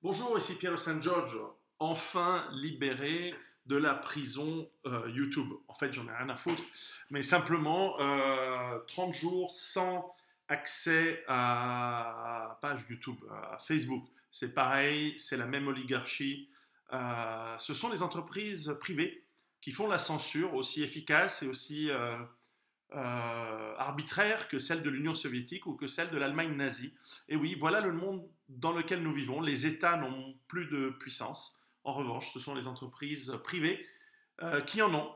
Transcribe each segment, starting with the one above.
Bonjour, ici Piero San Giorgio, enfin libéré de la prison YouTube. En fait, j'en ai rien à foutre, mais simplement 30 jours sans accès à page YouTube, à Facebook. C'est pareil, c'est la même oligarchie. Ce sont les entreprises privées qui font la censure aussi efficace et aussi arbitraire que celle de l'Union soviétique ou que celle de l'Allemagne nazie. Et oui, voilà le monde dans lequel nous vivons. Les États n'ont plus de puissance. En revanche, ce sont les entreprises privées qui en ont.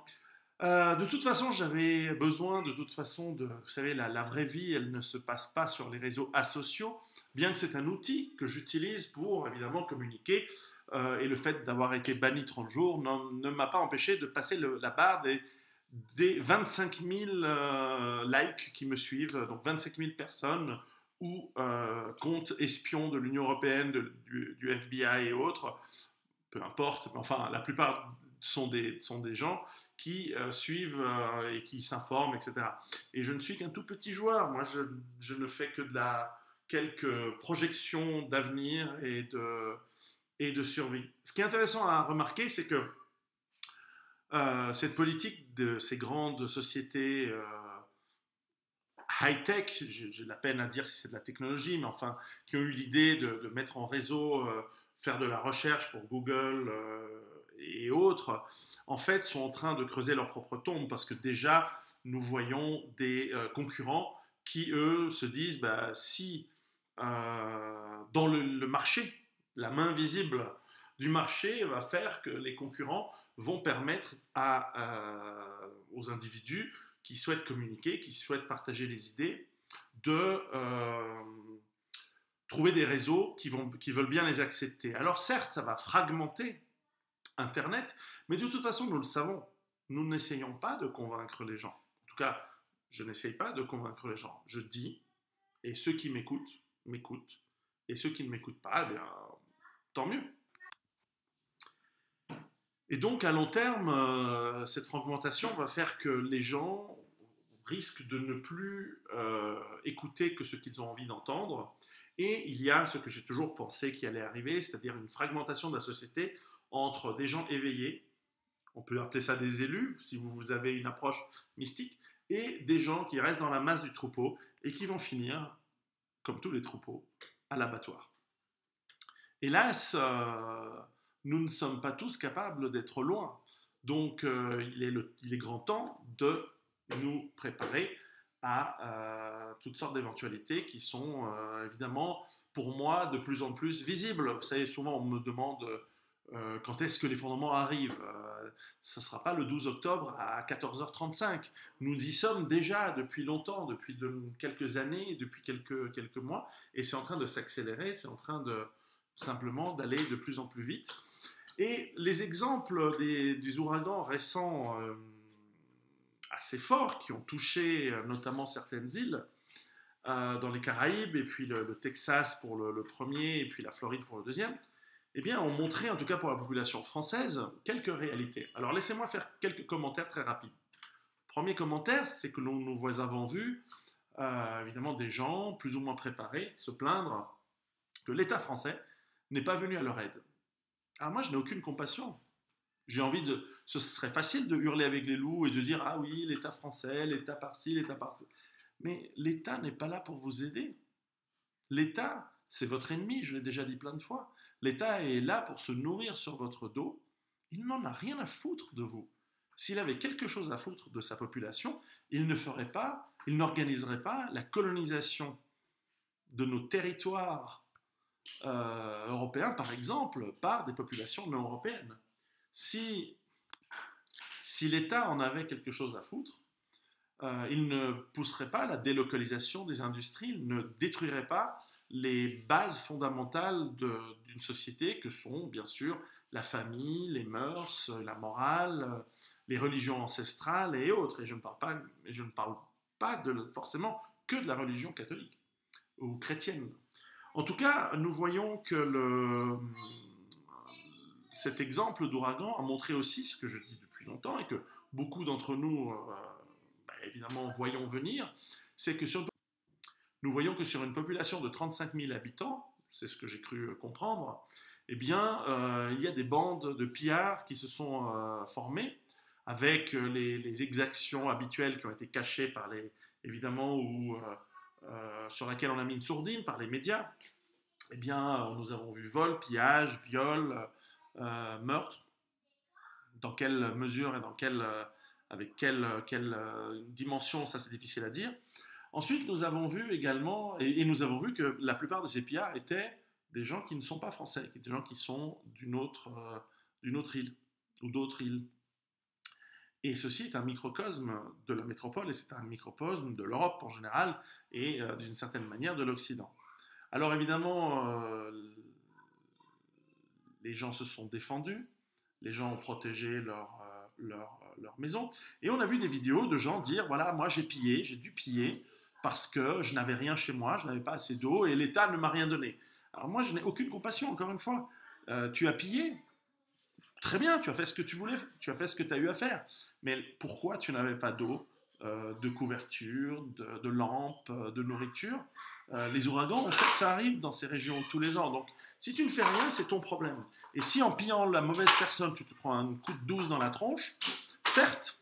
De toute façon, j'avais besoin de toute façon de... Vous savez, la vraie vie, elle ne se passe pas sur les réseaux asociaux, bien que c'est un outil que j'utilise pour, évidemment, communiquer. Et le fait d'avoir été banni 30 jours ne m'a pas empêché de passer la barre des 25 000 likes qui me suivent, donc 25 000 personnes ou comptes espions de l'Union européenne, du FBI et autres, peu importe, mais enfin la plupart sont des gens qui suivent et qui s'informent, etc. Et je ne suis qu'un tout petit joueur, moi je ne fais que quelques projections d'avenir et de survie. Ce qui est intéressant à remarquer, c'est que cette politique de ces grandes sociétés high-tech, j'ai de la peine à dire si c'est de la technologie, mais enfin, qui ont eu l'idée de mettre en réseau, faire de la recherche pour Google et autres, en fait, sont en train de creuser leur propre tombe parce que déjà, nous voyons des concurrents qui, eux, se disent, bah, si dans le marché, la main visible du marché va faire que les concurrents vont permettre aux individus qui souhaitent communiquer, qui souhaitent partager les idées, de trouver des réseaux qui veulent bien les accepter. Alors certes, ça va fragmenter Internet, mais de toute façon, nous le savons. Nous n'essayons pas de convaincre les gens. En tout cas, je n'essaye pas de convaincre les gens. Je dis, et ceux qui m'écoutent, m'écoutent, et ceux qui ne m'écoutent pas, eh bien, tant mieux. Et donc, à long terme, cette fragmentation va faire que les gens risquent de ne plus écouter que ce qu'ils ont envie d'entendre. Et il y a ce que j'ai toujours pensé qui allait arriver, c'est-à-dire une fragmentation de la société entre des gens éveillés, on peut appeler ça des élus, si vous avez une approche mystique, et des gens qui restent dans la masse du troupeau et qui vont finir, comme tous les troupeaux, à l'abattoir. Hélas, nous ne sommes pas tous capables d'être loin. Donc, il est grand temps de nous préparer à toutes sortes d'éventualités qui sont évidemment, pour moi, de plus en plus visibles. Vous savez, souvent, on me demande quand est-ce que l'effondrement arrive. Ce ne sera pas le 12 octobre à 14h35. Nous y sommes déjà depuis longtemps, depuis quelques années, depuis quelques mois, et c'est en train de s'accélérer, c'est en train de simplement d'aller de plus en plus vite. Et les exemples des ouragans récents assez forts qui ont touché notamment certaines îles dans les Caraïbes, et puis le Texas pour le premier, et puis la Floride pour le deuxième, eh bien, ont montré, en tout cas pour la population française, quelques réalités. Alors laissez-moi faire quelques commentaires très rapides. Premier commentaire, c'est que nous avons vu évidemment des gens plus ou moins préparés se plaindre que l'État français n'est pas venu à leur aide. Alors moi, je n'ai aucune compassion. J'ai envie de... Ce serait facile de hurler avec les loups et de dire « Ah oui, l'État français, l'État par-ci, l'État par-ci. » Mais l'État n'est pas là pour vous aider. L'État, c'est votre ennemi, je l'ai déjà dit plein de fois. L'État est là pour se nourrir sur votre dos. Il n'en a rien à foutre de vous. S'il avait quelque chose à foutre de sa population, il n'organiserait pas la colonisation de nos territoires européens, par exemple, par des populations non européennes. Si l'État en avait quelque chose à foutre, il ne pousserait pas la délocalisation des industries, il ne détruirait pas les bases fondamentales d'une société que sont, bien sûr, la famille, les mœurs, la morale, les religions ancestrales et autres. Et je ne parle pas forcément que de la religion catholique ou chrétienne. En tout cas, nous voyons que cet exemple d'ouragan a montré aussi ce que je dis depuis longtemps et que beaucoup d'entre nous, évidemment, voyons venir, c'est que nous voyons que sur une population de 35 000 habitants, c'est ce que j'ai cru comprendre, eh bien, il y a des bandes de pillards qui se sont formées avec les exactions habituelles qui ont été cachées par évidemment, ou sur laquelle on a mis une sourdine par les médias. Eh bien, nous avons vu vol, pillage, viol, meurtre. Dans quelle mesure et avec quelle dimension, ça c'est difficile à dire. Ensuite, nous avons vu également, et nous avons vu que la plupart de ces pillards étaient des gens qui ne sont pas français, des gens qui sont d'une autre île ou d'autres îles. Et ceci est un microcosme de la métropole et c'est un microcosme de l'Europe en général et d'une certaine manière de l'Occident. Alors évidemment, les gens se sont défendus, les gens ont protégé leur maison et on a vu des vidéos de gens dire voilà, moi j'ai dû piller parce que je n'avais rien chez moi, je n'avais pas assez d'eau et l'État ne m'a rien donné. Alors moi je n'ai aucune compassion, encore une fois. Tu as pillé, très bien, tu as fait ce que tu voulais, tu as fait ce que tu as eu à faire. Mais pourquoi tu n'avais pas d'eau, de couverture, de lampes, de nourriture? Les ouragans, on sait que ça arrive dans ces régions tous les ans. Donc, si tu ne fais rien, c'est ton problème. Et si en pillant la mauvaise personne, tu te prends un coup de douce dans la tronche, certes,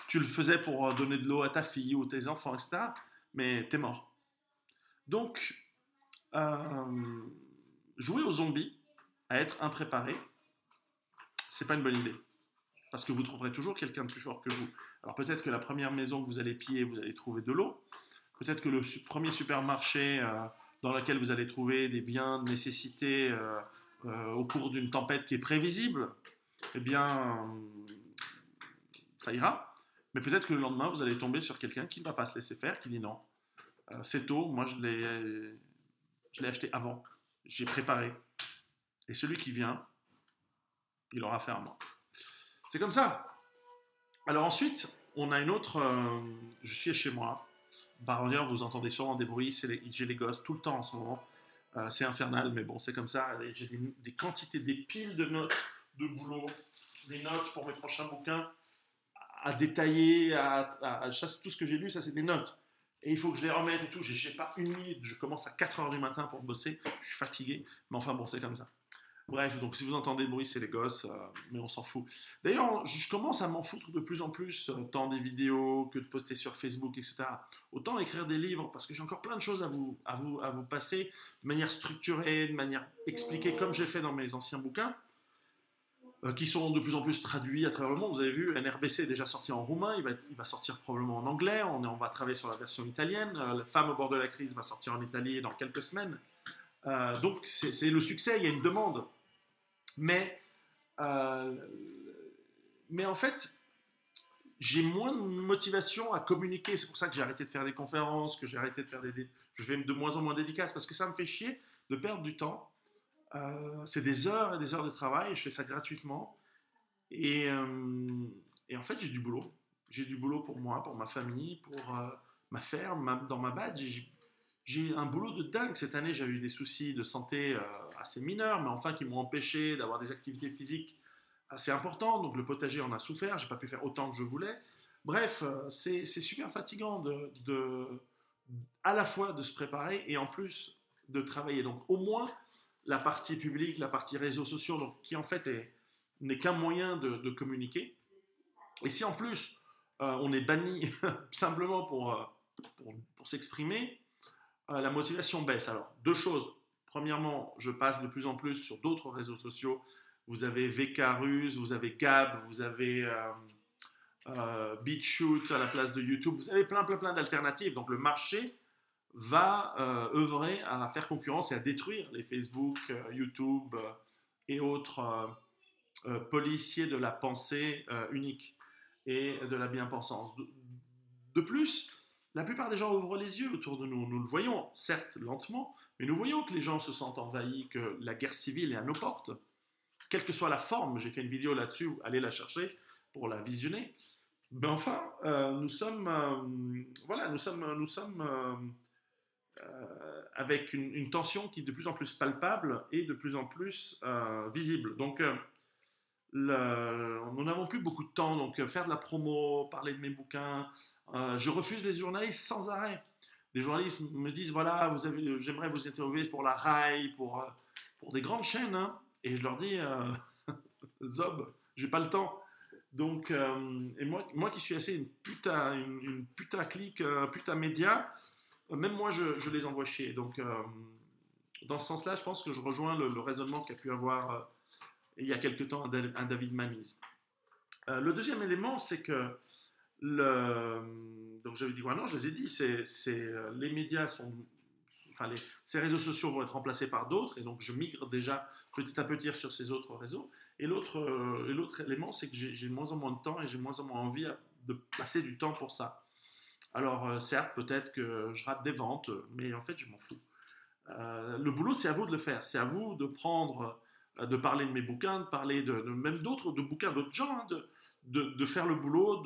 tu le faisais pour donner de l'eau à ta fille ou tes enfants, etc., mais t'es mort. Donc, jouer aux zombies, à être impréparé, c'est pas une bonne idée. Parce que vous trouverez toujours quelqu'un de plus fort que vous. Alors peut-être que la première maison que vous allez piller, vous allez trouver de l'eau. Peut-être que le premier supermarché dans lequel vous allez trouver des biens de nécessité au cours d'une tempête qui est prévisible, eh bien, ça ira. Mais peut-être que le lendemain, vous allez tomber sur quelqu'un qui ne va pas se laisser faire, qui dit non, c'est eau, moi je l'ai acheté avant, j'ai préparé. Et celui qui vient, il aura affaire à moi. C'est comme ça. Alors ensuite, on a une autre... je suis chez moi. Par ailleurs, vous entendez sûrement des bruits. J'ai les gosses tout le temps en ce moment. C'est infernal, mais bon, c'est comme ça. J'ai des quantités, des piles de notes de boulot, des notes pour mes prochains bouquins à détailler, tout ce que j'ai lu, ça c'est des notes. Et il faut que je les remette et tout. J'ai pas une minute. Je commence à 4 h du matin pour bosser. Je suis fatigué. Mais enfin bon, c'est comme ça. Bref, donc si vous entendez bruit, c'est les gosses, mais on s'en fout. D'ailleurs, je commence à m'en foutre de plus en plus, tant des vidéos que de poster sur Facebook, etc. Autant écrire des livres, parce que j'ai encore plein de choses à vous passer, de manière structurée, de manière expliquée, comme j'ai fait dans mes anciens bouquins, qui sont de plus en plus traduits à travers le monde. Vous avez vu, NRBC est déjà sorti en roumain, il va sortir probablement en anglais, on va travailler sur la version italienne, La femme au bord de la crise va sortir en Italie dans quelques semaines. Donc c'est le succès, il y a une demande. Mais en fait, j'ai moins de motivation à communiquer. C'est pour ça que j'ai arrêté de faire des conférences, que j'ai arrêté de faire je fais de moins en moins de dédicaces, parce que ça me fait chier de perdre du temps. C'est des heures et des heures de travail, et je fais ça gratuitement. Et en fait, j'ai du boulot. J'ai du boulot pour moi, pour ma famille, pour ma ferme, dans ma badge. J'ai un boulot de dingue. Cette année, j'ai eu des soucis de santé assez mineurs, mais enfin qui m'ont empêché d'avoir des activités physiques assez importantes. Donc le potager en a souffert, j'ai pas pu faire autant que je voulais. Bref, c'est super fatigant à la fois de se préparer et en plus de travailler. Donc au moins, la partie publique, la partie réseaux sociaux, donc, qui en fait n'est qu'un moyen de communiquer. Et si en plus, on est banni simplement pour s'exprimer, la motivation baisse. Alors, deux choses. Premièrement, je passe de plus en plus sur d'autres réseaux sociaux. Vous avez VK-Ruse, vous avez Gab, vous avez BitChute à la place de YouTube. Vous avez plein d'alternatives. Donc, le marché va œuvrer à faire concurrence et à détruire les Facebook, YouTube et autres policiers de la pensée unique et de la bien-pensance. De plus, la plupart des gens ouvrent les yeux autour de nous. Nous le voyons, certes lentement, mais nous voyons que les gens se sentent envahis, que la guerre civile est à nos portes. Quelle que soit la forme, j'ai fait une vidéo là-dessus, allez la chercher pour la visionner. Mais enfin, nous sommes avec une tension qui est de plus en plus palpable et de plus en plus visible. Donc, nous n'avons plus beaucoup de temps, donc faire de la promo, parler de mes bouquins. Je refuse les journalistes sans arrêt. Des journalistes me disent, voilà, j'aimerais vous interviewer pour la RAI, pour des grandes chaînes, hein. Et je leur dis, Zob, j'ai pas le temps. Donc, et moi qui suis assez une putaclic, média, même moi je les envoie chier. Donc, dans ce sens-là, je pense que je rejoins le raisonnement qu'a pu avoir il y a quelque temps un David Mamise. Le deuxième élément, c'est que donc j'avais dit, ouais, non, je les ai dit, les médias ces réseaux sociaux vont être remplacés par d'autres, et donc je migre déjà petit à petit sur ces autres réseaux. Et l'autre élément, c'est que j'ai de moins en moins de temps et j'ai de moins en moins envie de passer du temps pour ça. Alors, certes, peut-être que je rate des ventes, mais en fait, je m'en fous. Le boulot, c'est à vous de le faire. C'est à vous de prendre, de parler de mes bouquins, de parler même d'autres, de bouquins d'autres gens, hein, de faire le boulot,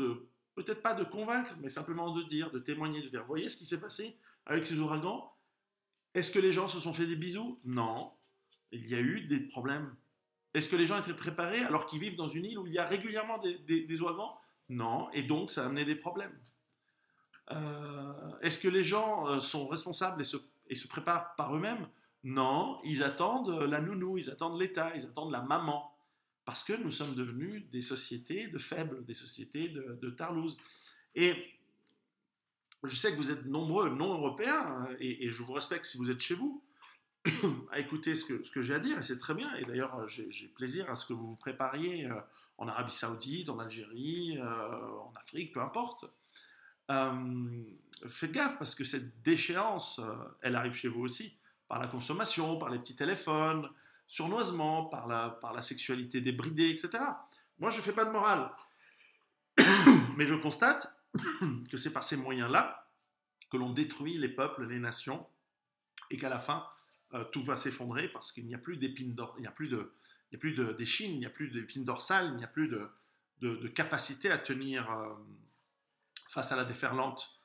peut-être pas de convaincre, mais simplement de dire, de témoigner, de dire, voyez ce qui s'est passé avec ces ouragans. Est-ce que les gens se sont fait des bisous? Non. Il y a eu des problèmes. Est-ce que les gens étaient préparés alors qu'ils vivent dans une île où il y a régulièrement des ouragans? Non. Et donc, ça a amené des problèmes. Est-ce que les gens sont responsables et se préparent par eux-mêmes? Non. Ils attendent la nounou, ils attendent l'État, ils attendent la maman. Parce que nous sommes devenus des sociétés de faibles, des sociétés de tarlouses. Et je sais que vous êtes nombreux non-européens, et je vous respecte si vous êtes chez vous, à écouter ce que j'ai à dire, et c'est très bien. Et d'ailleurs, j'ai plaisir à ce que vous vous prépariez en Arabie Saoudite, en Algérie, en Afrique, peu importe. Faites gaffe, parce que cette déchéance, elle arrive chez vous aussi, par la consommation, par les petits téléphones, surnoisement, par la sexualité débridée, etc. Moi, je ne fais pas de morale, mais je constate que c'est par ces moyens-là que l'on détruit les peuples, les nations, et qu'à la fin, tout va s'effondrer parce qu'il n'y a plus d'épines dorsales, il n'y a plus d'échine, il n'y a plus d'épines dorsales, il n'y a plus de capacité à tenir face à la déferlante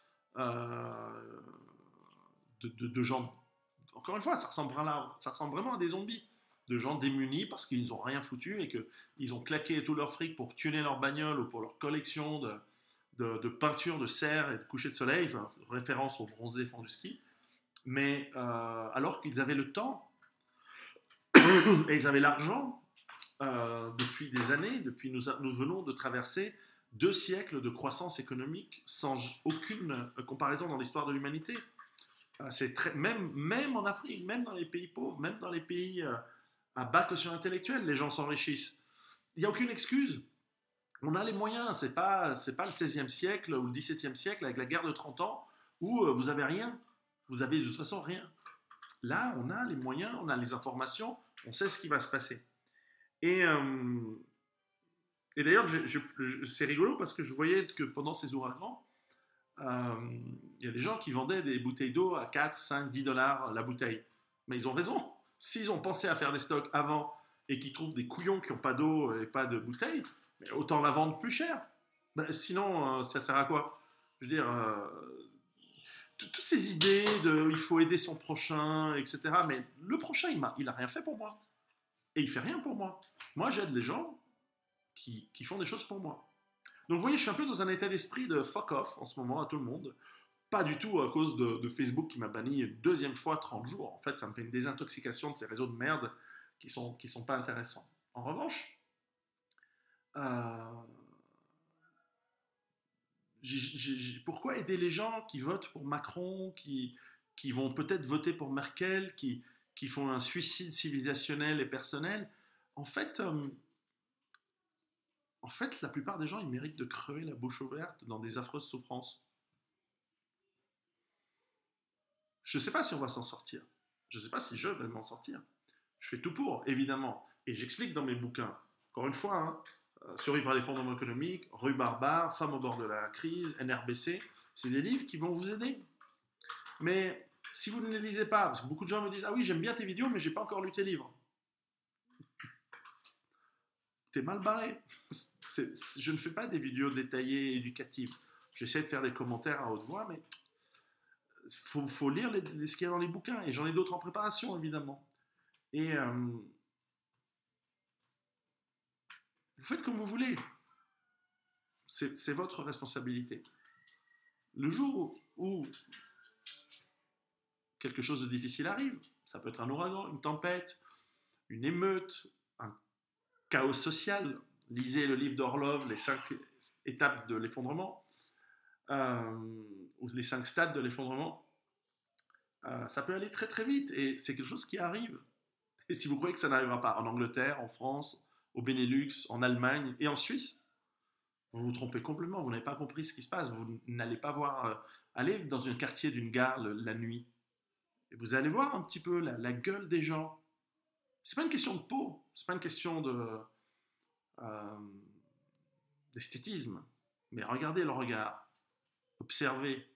de gens. Encore une fois, ça ressemble vraiment à des zombies, de gens démunis parce qu'ils n'ont rien foutu et qu'ils ont claqué tout leur fric pour tuner leur bagnole ou pour leur collection de peintures de serre et de couchers de soleil, enfin, référence aux bronzés font du ski, mais alors qu'ils avaient le temps et ils avaient l'argent depuis des années, nous venons de traverser 2 siècles de croissance économique sans aucune comparaison dans l'histoire de l'humanité. Même en Afrique, même dans les pays pauvres, même dans les pays à bas quotient intellectuel, les gens s'enrichissent. Il n'y a aucune excuse. On a les moyens, c'est pas le 16e siècle ou le 17e siècle avec la guerre de 30 ans où vous n'avez rien. Vous avez de toute façon rien. Là, on a les moyens, on a les informations, on sait ce qui va se passer. Et d'ailleurs, c'est rigolo parce que je voyais que pendant ces ouragans, il y a des gens qui vendaient des bouteilles d'eau à 4, 5, 10 dollars la bouteille. Mais ils ont raison. S'ils ont pensé à faire des stocks avant et qu'ils trouvent des couillons qui n'ont pas d'eau et pas de bouteille, autant la vendre plus cher. Sinon, ça sert à quoi? Je veux dire, toutes ces idées de il faut aider son prochain, etc. Mais le prochain, il a rien fait pour moi. Et il fait rien pour moi. Moi, j'aide les gens qui font des choses pour moi. Donc vous voyez, je suis un peu dans un état d'esprit de fuck off en ce moment à tout le monde. Pas du tout à cause de Facebook qui m'a banni une 2e fois 30 jours. En fait, ça me fait une désintoxication de ces réseaux de merde qui sont pas intéressants. En revanche, pourquoi aider les gens qui votent pour Macron, qui vont peut-être voter pour Merkel, qui font un suicide civilisationnel et personnel? En fait, la plupart des gens, ils méritent de crever la bouche ouverte dans des affreuses souffrances. Je ne sais pas si on va s'en sortir. Je ne sais pas si je vais m'en sortir. Je fais tout pour, évidemment. Et j'explique dans mes bouquins. Encore une fois, hein, Survivre à l'effondrement économique, Rue Barbare, Femmes au bord de la crise, NRBC, c'est des livres qui vont vous aider. Mais si vous ne les lisez pas, parce que beaucoup de gens me disent « Ah oui, j'aime bien tes vidéos, mais je n'ai pas encore lu tes livres. » T'es mal barré. Je ne fais pas des vidéos détaillées, éducatives. J'essaie de faire des commentaires à haute voix, mais faut lire ce qu'il y a dans les bouquins. Et j'en ai d'autres en préparation, évidemment. Et vous faites comme vous voulez. C'est votre responsabilité. Le jour où quelque chose de difficile arrive. Ça peut être un ouragan, une tempête, une émeute, un chaos social. Lisez le livre d'Orlov, les 5 étapes de l'effondrement, ou les 5 stades de l'effondrement. Ça peut aller très très vite et c'est quelque chose qui arrive. Et si vous croyez que ça n'arrivera pas en Angleterre, en France, au Benelux, en Allemagne et en Suisse, vous vous trompez complètement. Vous n'avez pas compris ce qui se passe. Vous n'allez pas voir. Aller dans un quartier d'une gare la nuit et vous allez voir un petit peu la gueule des gens. C'est pas une question de peau, c'est pas une question euh, d'esthétisme, mais regardez le regard, observez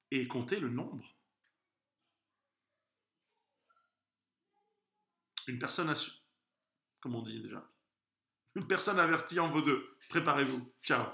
et comptez le nombre. Une personne, comme on dit déjà, une personne avertie en vaut deux. Préparez-vous. Ciao.